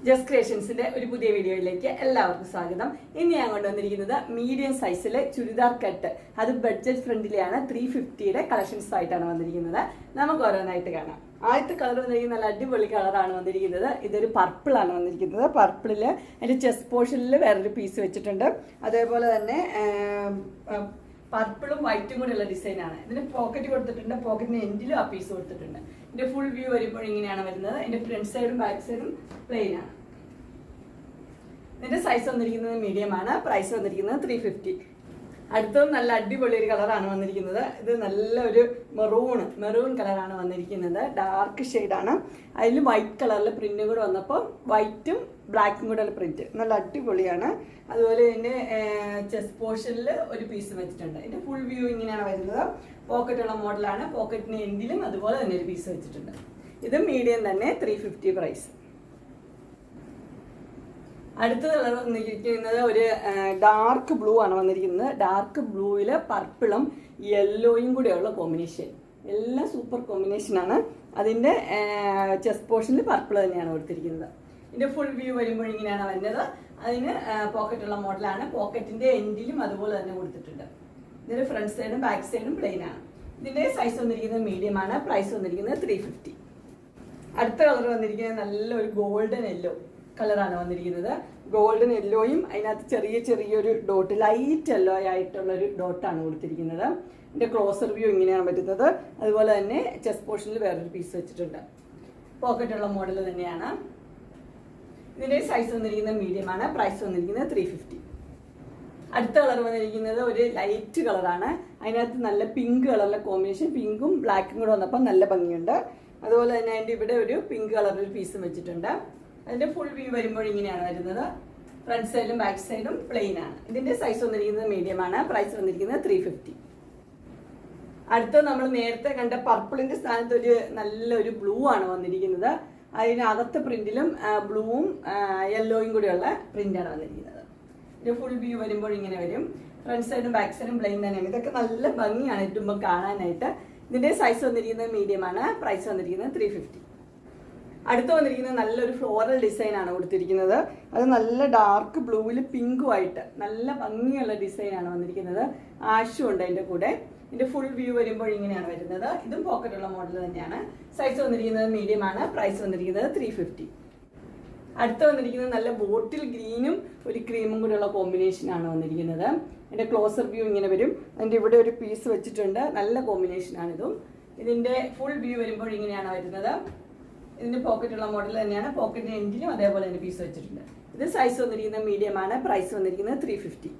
Just ക്രിയേഷൻസിന്റെ ഒരു പുതിയ വീഡിയോയിലേക്ക് എല്ലാവർക്കും സ്വാഗതം. ഇന്ന് ഞാൻ കൊണ്ടുവന്നിരിക്കുന്നത് മീഡിയം സൈസിലെ ചുരിദാർ കട്ട്, അത് ബഡ്ജറ്റ് ഫ്രണ്ട്ലിയാണ്. 350യുടെ കളക്ഷൻസ് ആയിട്ടാണ് വന്നിരിക്കുന്നത്. നമുക്ക് ഓരോന്നായിട്ട് കാണാം. ആദ്യത്തെ കളർ വന്നിരിക്കുന്നത് നല്ല അടിപൊളി കളറാണ് വന്നിരിക്കുന്നത്. ഇതൊരു പർപ്പിൾ ആണ് വന്നിരിക്കുന്നത്. പർപ്പിളില് അതിന്റെ ചെസ്റ്റ് പോർഷനിൽ വേറൊരു പീസ് വെച്ചിട്ടുണ്ട്. അതേപോലെ തന്നെ പർപ്പിളും വൈറ്റും കൂടെയുള്ള ഡിസൈനാണ്. ഇതിന് പോക്കറ്റ് കൊടുത്തിട്ടുണ്ട്. പോക്കറ്റിന് എൻഡിലും ആ പീസ് കൊടുത്തിട്ടുണ്ട്. ഇതിന്റെ ഫുൾ വ്യൂ വരുമ്പോൾ ഇങ്ങനെയാണ് വരുന്നത്. ഇതിന്റെ ഫ്രണ്ട് സൈഡും ബാക്ക് സൈഡും പ്ലെയിൻ ആണ്. ഇതിന്റെ സൈസ് വന്നിരിക്കുന്നത് മീഡിയം ആണ്. പ്രൈസ് വന്നിരിക്കുന്നത് 350. അടുത്തതും നല്ല അടിപൊളി ഒരു കളറാണ് വന്നിരിക്കുന്നത്. ഇത് നല്ല ഒരു മെറൂൺ കളറാണ് വന്നിരിക്കുന്നത്. ഡാർക്ക് ഷെയ്ഡാണ്. അതിൽ വൈറ്റ് കളറിൽ പ്രിന്റും കൂടെ വന്നപ്പോൾ വൈറ്റും ബ്ലാക്കും കൂടെ ഉള്ള പ്രിന്റ് നല്ല അടിപൊളിയാണ്. അതുപോലെ ഇതിന്റെ ചെസ്റ്റ് പോർഷനിൽ ഒരു പീസ് വെച്ചിട്ടുണ്ട്. ഇതിന്റെ ഫുൾ വ്യൂ ഇങ്ങനെയാണ് വരുന്നത്. പോക്കറ്റുള്ള മോഡലാണ്. പോക്കറ്റിന് എൻഡിലും അതുപോലെ തന്നെ ഒരു പീസ് വെച്ചിട്ടുണ്ട്. ഇത് മീഡിയം തന്നെ 350 പ്രൈസ്. അടുത്ത കളർ വന്നിരിക്കുന്നത് ഒരു ഡാർക്ക് ബ്ലൂ ആണ് വന്നിരിക്കുന്നത്. ഡാർക്ക് ബ്ലൂവില് പർപ്പിളും യെല്ലോയും കൂടെയുള്ള കോമ്പിനേഷൻ. എല്ലാം സൂപ്പർ കോമ്പിനേഷനാണ്. അതിന്റെ ചെസ്റ്റ് പോർഷനിൽ പർപ്പിൾ തന്നെയാണ് കൊടുത്തിരിക്കുന്നത്. ഇതിന്റെ ഫുൾ വ്യൂ വരുമ്പോൾ ഇങ്ങനെയാണ് വരുന്നത്. അതിന് പോക്കറ്റുള്ള മോഡലാണ്. പോക്കറ്റിന്റെ എൻഡിലും അതുപോലെ തന്നെ കൊടുത്തിട്ടുണ്ട്. ഇതിന്റെ ഫ്രണ്ട് സൈഡും ബാക്ക് സൈഡും പ്ലെയിൻ ആണ്. ഇതിന്റെ സൈസ് വന്നിരിക്കുന്നത് മീഡിയം ആണ്. പ്രൈസ് വന്നിരിക്കുന്നത് 350. അടുത്ത കളർ വന്നിരിക്കുന്നത് നല്ലൊരു ഗോൾഡൻ യെല്ലോ കളറാണ് വന്നിരിക്കുന്നത്. ഗോൾഡൻ യെല്ലോയും അതിനകത്ത് ചെറിയൊരു ഡോട്ട്, ലൈറ്റ് യെല്ലോ ആയിട്ടുള്ള ഒരു ഡോട്ടാണ് കൊടുത്തിരിക്കുന്നത്. ഇതിന്റെ ക്ലോസർ വ്യൂ ഇങ്ങനെയാണ് പറ്റുന്നത്. അതുപോലെ തന്നെ ചെസ്റ്റ് പോർഷനിൽ വേറൊരു പീസ് വെച്ചിട്ടുണ്ട്. പോക്കറ്റുള്ള മോഡൽ തന്നെയാണ്. ഇതിന്റെ സൈസ് വന്നിരിക്കുന്നത് മീഡിയം ആണ്. പ്രൈസ് വന്നിരിക്കുന്നത് 350. അടുത്ത കളർ വന്നിരിക്കുന്നത് ഒരു ലൈറ്റ് കളറാണ്. അതിനകത്ത് നല്ല പിങ്ക് കളറിലെ കോമ്പിനേഷൻ, പിങ്കും ബ്ലാക്കും കൂടെ വന്നപ്പോൾ നല്ല ഭംഗിയുണ്ട്. അതുപോലെ തന്നെ അതിന്റെ ഇവിടെ ഒരു പിങ്ക് കളറിൽ പീസും വെച്ചിട്ടുണ്ട്. അതിന്റെ ഫുൾ വ്യൂ വരുമ്പോൾ ഇങ്ങനെയാണ് വരുന്നത്. ഫ്രണ്ട് സൈഡും ബാക്ക് സൈഡും പ്ലെയിൻ ആണ്. ഇതിന്റെ സൈസ് വന്നിരിക്കുന്നത് മീഡിയം ആണ്. പ്രൈസ് വന്നിരിക്കുന്നത് 350. അടുത്ത നമ്മൾ നേരത്തെ കണ്ട പർപ്പിളിന്റെ സ്ഥാനത്ത് ഒരു നല്ലൊരു ബ്ലൂ ആണ് വന്നിരിക്കുന്നത്. അതിനകത്തെ പ്രിന്റിലും ബ്ലൂവും യെല്ലോയും കൂടെയുള്ള പ്രിന്റാണ് വന്നിരിക്കുന്നത്. ഇതിന്റെ ഫുൾ വ്യൂ വരുമ്പോൾ ഇങ്ങനെ വരും. ഫ്രണ്ട് സൈഡും ബാക്ക് സൈഡും പ്ലെയിൻ തന്നെയാണ്. ഇതൊക്കെ നല്ല ഭംഗിയാണ് ഇട്ടുമ്പോൾ കാണാനായിട്ട്. ഇതിന്റെ സൈസ് വന്നിരിക്കുന്നത് മീഡിയം ആണ്. പ്രൈസ് വന്നിരിക്കുന്നത് 350. അടുത്ത് വന്നിരിക്കുന്നത് നല്ലൊരു ഫ്ലോറൽ ഡിസൈൻ ആണ് കൊടുത്തിരിക്കുന്നത്. അത് നല്ല ഡാർക്ക് ബ്ലൂവിൽ പിങ്കുമായിട്ട് നല്ല ഭംഗിയുള്ള ഡിസൈൻ ആണ് വന്നിരിക്കുന്നത്. ആഷും ഉണ്ട് അതിന്റെ കൂടെ. ഇതിന്റെ ഫുൾ വ്യൂ വരുമ്പോൾ ഇങ്ങനെയാണ് വരുന്നത്. ഇതും പോക്കറ്റുള്ള മോഡൽ തന്നെയാണ്. സൈസ് വന്നിരിക്കുന്നത് മീഡിയം ആണ്. പ്രൈസ് വന്നിരിക്കുന്നത് 350. അടുത്ത് വന്നിരിക്കുന്നത് നല്ല ബോട്ടിൽ ഗ്രീനും ഒരു ക്രീമും കൂടെയുള്ള കോമ്പിനേഷൻ ആണ് വന്നിരിക്കുന്നത്. ഇതിന്റെ ക്ലോസർ വ്യൂ ഇങ്ങനെ വരും. അതിന്റെ ഇവിടെ ഒരു പീസ് വെച്ചിട്ടുണ്ട്. നല്ല കോമ്പിനേഷൻ ആണ് ഇതും. ഇതിന്റെ ഫുൾ വ്യൂ വരുമ്പോൾ ഇങ്ങനെയാണ് വരുന്നത്. ഇതിന്റെ പോക്കറ്റുള്ള മോഡൽ തന്നെയാണ്. പോക്കറ്റിന്റെ എൻഡിലും അതേപോലെ തന്നെ പീസ് വെച്ചിട്ടുണ്ട്. ഇത് സൈസ് വന്നിരിക്കുന്നത് മീഡിയം ആണ്. പ്രൈസ് വന്നിരിക്കുന്നത് 350.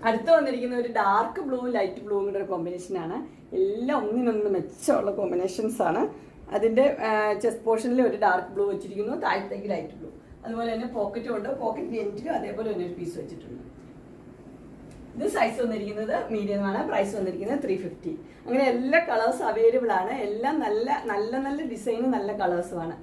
അടുത്ത് വന്നിരിക്കുന്ന ഒരു ഡാർക്ക് ബ്ലൂ ലൈറ്റ് ബ്ലൂവും കൂടെ ഒരു കോമ്പിനേഷൻ ആണ്. എല്ലാം ഒന്നിനൊന്ന് മെച്ചമുള്ള കോമ്പിനേഷൻസ് ആണ്. അതിന്റെ ചെസ്റ്റ് പോർഷനിൽ ഒരു ഡാർക്ക് ബ്ലൂ വെച്ചിരിക്കുന്നു. താഴത്തേക്ക് ലൈറ്റ് ബ്ലൂ. അതുപോലെ തന്നെ പോക്കറ്റും ഉണ്ട്. പോക്കറ്റിന്റെ എൻഡിലും അതേപോലെ തന്നെ ഒരു പീസ് വെച്ചിട്ടുണ്ട്. ഇത് സൈസ് വന്നിരിക്കുന്നത് മീഡിയം ആണ്. പ്രൈസ് വന്നിരിക്കുന്നത് 350. അങ്ങനെ എല്ലാ കളേഴ്സ് അവൈലബിൾ ആണ്. എല്ലാം നല്ല ഡിസൈനും നല്ല കളേഴ്സുമാണ്.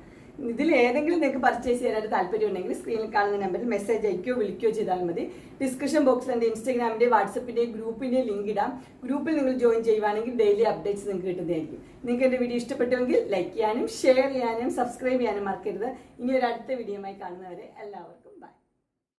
ഇതിൽ ഏതെങ്കിലും നിങ്ങൾക്ക് പർച്ചേസ് ചെയ്യാനായിട്ട് താല്പര്യം ഉണ്ടെങ്കിൽ സ്ക്രീനിൽ കാണുന്ന നമ്പറിൽ മെസ്സേജ് അയക്കുകയോ വിളിക്കുകയോ ചെയ്താൽ മതി. ഡിസ്ക്രിപ്ഷൻ ബോക്സിൽ എൻ്റെ ഇൻസ്റ്റാഗ്രാമിൻ്റെ വാട്സപ്പിൻ്റെ ഗ്രൂപ്പിൻ്റെ ലിങ്ക് ഇടാം. ഗ്രൂപ്പിൽ നിങ്ങൾ ജോയിൻ ചെയ്യുവാണെങ്കിൽ ഡെയിലി അപ്ഡേറ്റ്സ് നിങ്ങൾക്ക് കിട്ടുന്നതായിരിക്കും. നിങ്ങൾക്ക് എൻ്റെ വീഡിയോ ഇഷ്ടപ്പെട്ടുവെങ്കിൽ ലൈക്ക് ചെയ്യാനും ഷെയർ ചെയ്യാനും സബ്സ്ക്രൈബ് ചെയ്യാനും മറക്കരുത്. ഇനി ഒരു അടുത്ത വീഡിയോയുമായി കാണുന്നവരെ എല്ലാവർക്കും